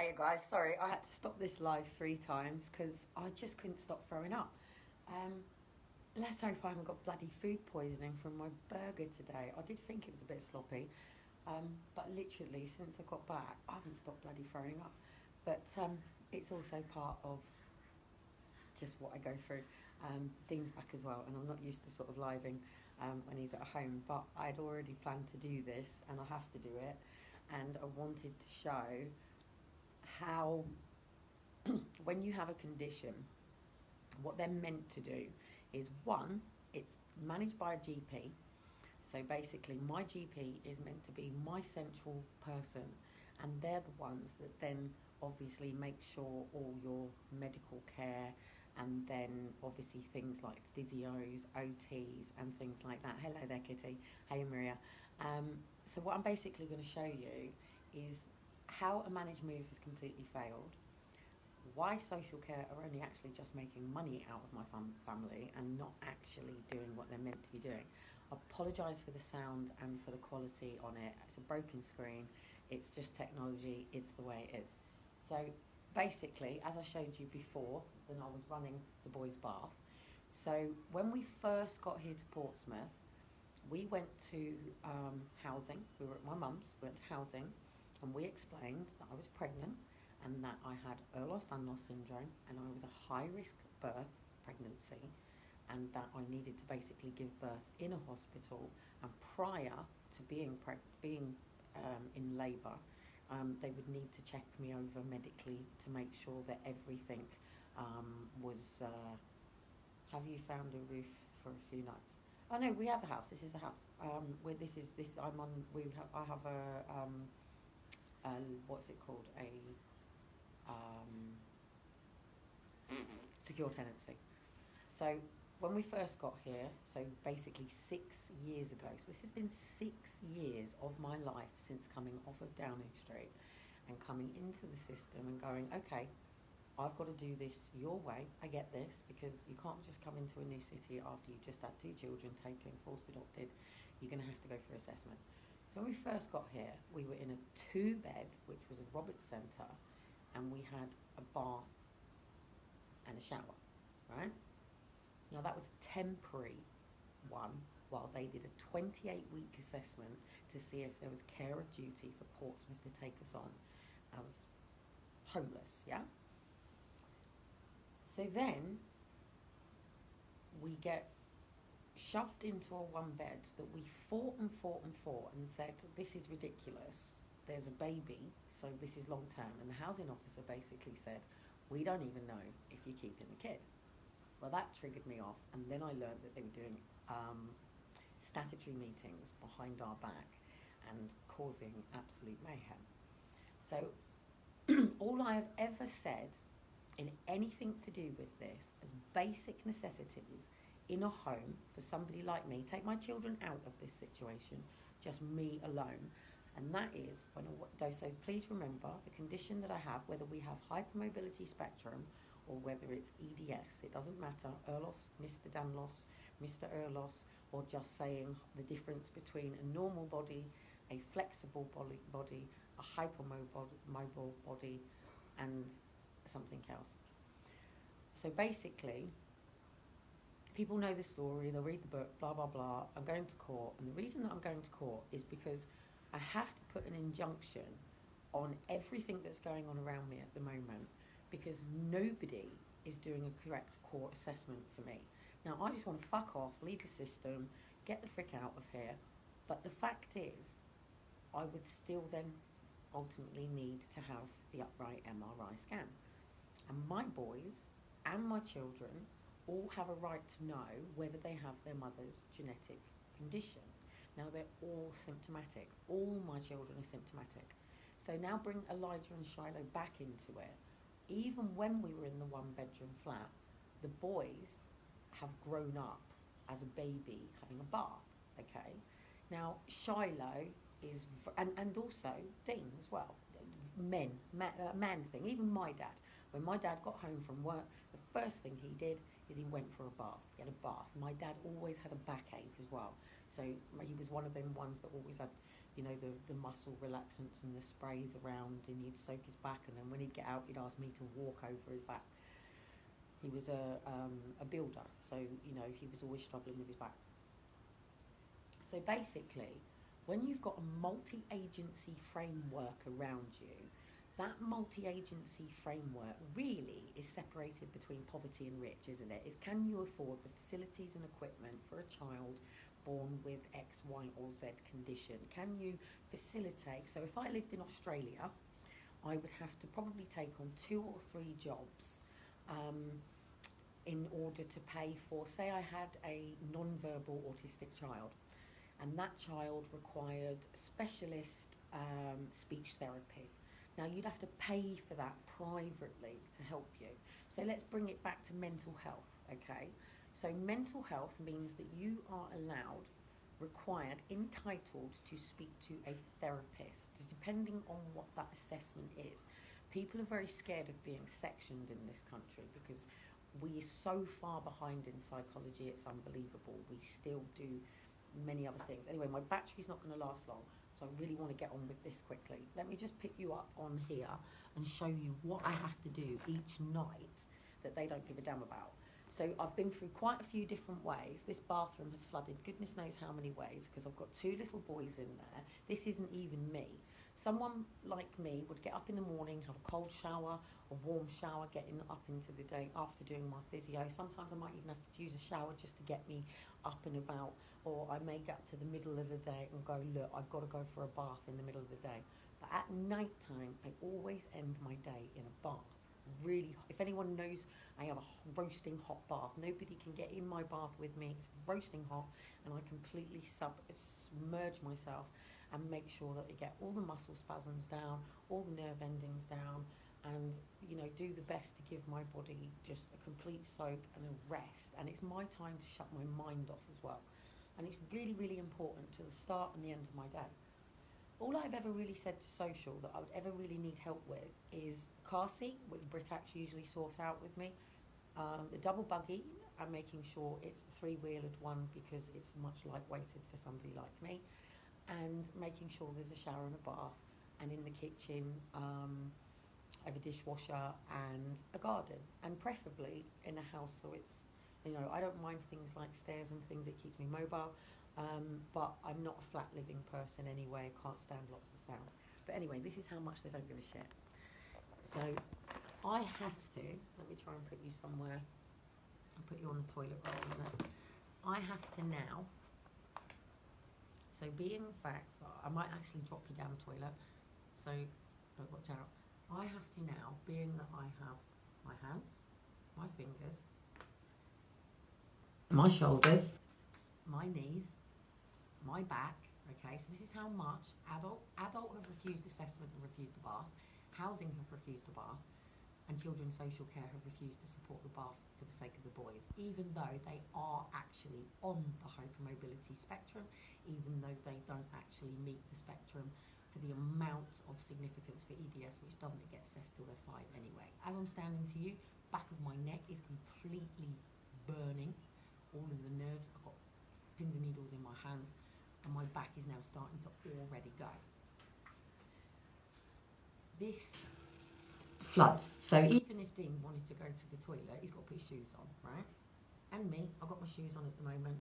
Hey guys, sorry, I had to stop this live 3 times because I just couldn't stop throwing up. Um, let's hope I haven't got bloody food poisoning from my burger today. I did think it was a bit sloppy, but literally since I got back, I haven't stopped bloody throwing up. But it's also part of just what I go through. Dean's back as well, and I'm not used to sort of living when he's at home, but I'd already planned to do this, and I have to do it, and I wanted to show how when you have a condition, what they're meant to do is one, it's managed by a GP. So basically, my GP is meant to be my central person, and they're the ones that then obviously make sure all your medical care and then obviously things like physios, OTs, and things like that. Hello there, Kitty. Hey, Maria. So, what I'm basically going to show you is how a managed move has completely failed, why social care are only actually just making money out of my family and not actually doing what they're meant to be doing. I apologise for the sound and for the quality on it. It's a broken screen. It's just technology. It's the way it is. So basically, as I showed you before, when I was running the boys' bath, so when we first got here to Portsmouth, we went to housing. We were at my mum's. We went to housing, and we explained that I was pregnant and that I had Ehlers-Danlos syndrome and I was a high-risk birth pregnancy, and that I needed to basically give birth in a hospital, and prior to being in labour, they would need to check me over medically to make sure that everything was. Have you found a roof for a few nights? Oh no, we have a house. This is a house. Where this is this. I'm on. I have a what's it called? A um, secure tenancy. So when we first got here, so basically 6 years ago, so this has been 6 years of my life since coming off of Downing Street and coming into the system and going, okay, I've got to do this your way. I get this, because you can't just come into a new city after you've just had 2 children taken, forced adopted. You're going to have to go for assessment. So when we first got here, we were in a 2-bed, which was a Roberts Centre, and we had a bath and a shower, right? Now that was a temporary one while they did a 28-week assessment to see if there was care of duty for Portsmouth to take us on as homeless, yeah? So then we get shoved into a 1-bed that we fought and fought and fought and said, this is ridiculous. There's a baby, so this is long term. And the housing officer basically said, we don't even know if you're keeping the kid. Well, that triggered me off, and then I learned that they were doing statutory meetings behind our back and causing absolute mayhem. So all I have ever said in anything to do with this as basic necessities in a home for somebody like me, take my children out of this situation, just me alone, and that is when so please remember the condition that I have, whether we have hypermobility spectrum or whether it's EDS, it doesn't matter, Erlos, Mr. Danlos, Mr. Erlos, or just saying the difference between a normal body, a flexible body, a hypermobile body, and something else. So basically, people know the story, they'll read the book, blah, blah, blah. I'm going to court, and the reason that I'm going to court is because I have to put an injunction on everything that's going on around me at the moment, because nobody is doing a correct court assessment for me. Now, I just want to fuck off, leave the system, get the frick out of here. But the fact is, I would still then ultimately need to have the upright MRI scan. And my boys and my children all have a right to know whether they have their mother's genetic condition. Now, they're all symptomatic. All my children are symptomatic. So now bring Elijah and Shiloh back into it. Even when we were in the 1-bedroom flat, the boys have grown up as a baby having a bath, okay? Now, Shiloh is, and also Dean as well, man thing, even my dad. When my dad got home from work, the first thing he did is he went for a bath. He had a bath. My dad always had a backache as well. So he was one of them ones that always had you know, the muscle relaxants and the sprays around, and he'd soak his back, and then when he'd get out, he'd ask me to walk over his back. He was a builder, so, you know, he was always struggling with his back. So basically, when you've got a multi-agency framework around you, that multi-agency framework really is separated between poverty and rich, isn't it? Is, can you afford the facilities and equipment for a child born with X, Y, or Z condition? Can you facilitate? So if I lived in Australia, I would have to probably take on 2 or 3 jobs in order to pay for, say I had a non-verbal autistic child, and that child required specialist speech therapy. Now, you'd have to pay for that privately to help you. So let's bring it back to mental health, okay? So mental health means that you are allowed, required, entitled to speak to a therapist, depending on what that assessment is. People are very scared of being sectioned in this country because we are so far behind in psychology, it's unbelievable. We still do many other things. Anyway, my battery's not going to last long, so I really want to get on with this quickly. Let me just pick you up on here and show you what I have to do each night that they don't give a damn about. So I've been through quite a few different ways. This bathroom has flooded goodness knows how many ways because I've got 2 little boys in there. This isn't even me. Someone like me would get up in the morning, have a cold shower, a warm shower, getting up into the day after doing my physio. Sometimes I might even have to use a shower just to get me up and about, or I may get up to the middle of the day and go, look, I've got to go for a bath in the middle of the day. But at night time, I always end my day in a bath. Really, if anyone knows, I have a roasting hot bath. Nobody can get in my bath with me. It's roasting hot, and I completely submerge myself and make sure that I get all the muscle spasms down, all the nerve endings down, and, you know, do the best to give my body just a complete soak and a rest. And it's my time to shut my mind off as well. And it's really, really important to the start and the end of my day. All I've ever really said to social that I would ever really need help with is car seat, which Britax usually sort out with me, the double buggy, and making sure it's the 3-wheeled one because it's much lightweighted for somebody like me, and making sure there's a shower and a bath, and in the kitchen I have a dishwasher and a garden, and preferably in a house so it's, you know, I don't mind things like stairs and things, it keeps me mobile, but I'm not a flat living person anyway, I can't stand lots of sound. But anyway, this is how much they don't give a shit. So I have to, let me try and put you somewhere, I'll put you on the toilet roll, isn't it? I have to now, so being the fact that I might actually drop you down the toilet, so watch out. I have to now, being that I have my hands, my fingers, my shoulders, my knees, my back, okay, so this is how much adult have refused assessment and refused a bath, housing have refused a bath, and children's social care have refused to support the bath for the sake of the boys, even though they are actually on the hypermobility spectrum, even though they don't actually meet the spectrum for the amount of significance for EDS, which doesn't get assessed till they're 5 anyway. As I'm standing to you, back of my neck is completely burning, all of the nerves, I've got pins and needles in my hands, and my back is now starting to already go. This floods, so even if Dean wanted to go to the toilet, he's got to put his shoes on, right? And me, I've got my shoes on at the moment.